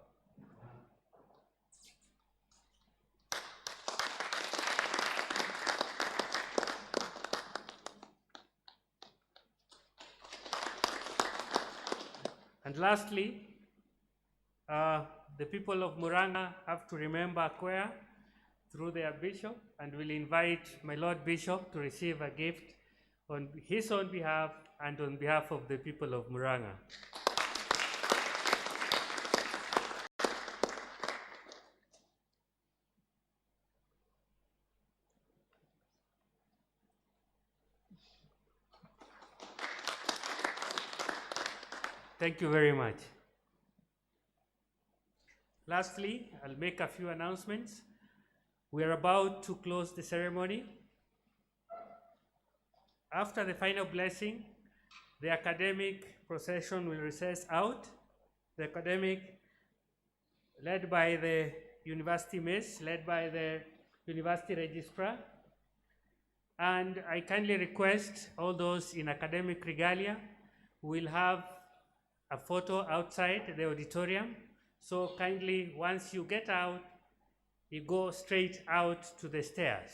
S2: And lastly, the people of Muranga have to remember Queer through their bishop, and will invite my Lord Bishop to receive a gift on his own behalf and on behalf of the people of Muranga. Thank you very much. Lastly, I'll make a few announcements. We are about to close the ceremony. After the final blessing, the academic procession will recess out. The academic, led by the university miss, led by the university registrar. And I kindly request all those in academic regalia will have a photo outside the auditorium. So kindly, once you get out, you go straight out to the stairs.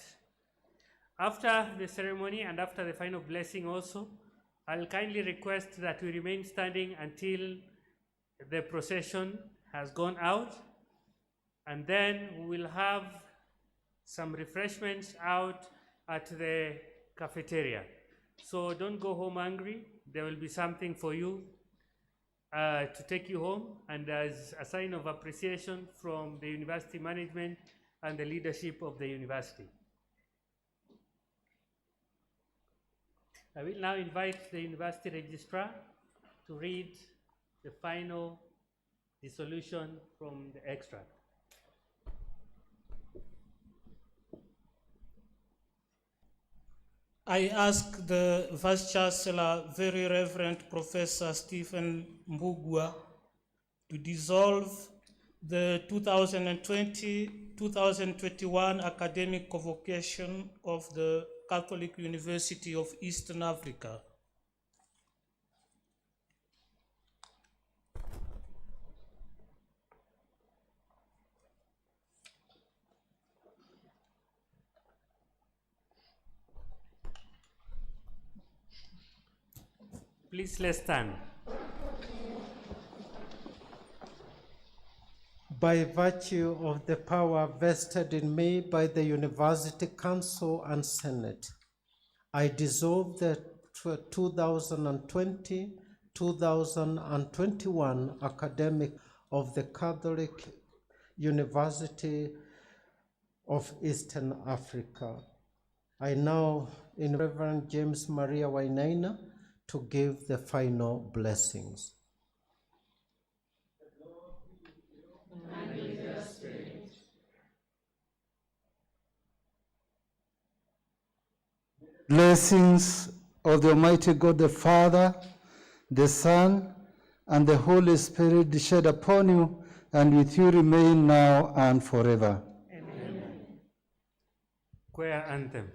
S2: After the ceremony and after the final blessing also, I'll kindly request that we remain standing until the procession has gone out, and then we will have some refreshments out at the cafeteria. So don't go home hungry. There will be something for you to take you home, and as a sign of appreciation from the university management and the leadership of the university. I will now invite the university registrar to read the final dissolution from the extract.
S7: I ask the Vice Chancellor, Very Reverend Professor Stephen Mbugua, to dissolve the 2020-2021 academic convocation of the Catholic University of Eastern Africa.
S2: Please, let's stand.
S1: By virtue of the power vested in me by the University Council and Senate, I dissolve the 2020-2021 academic of the Catholic University of Eastern Africa. I now invite Reverend James Maria Wainaina to give the final blessings.
S6: Blessings of the Almighty God, the Father, the Son, and the Holy Spirit descend upon you, and with you remain now and forever.
S2: Amen. Choir anthem.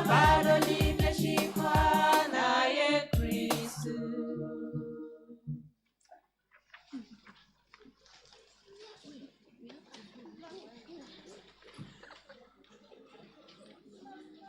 S8: bye.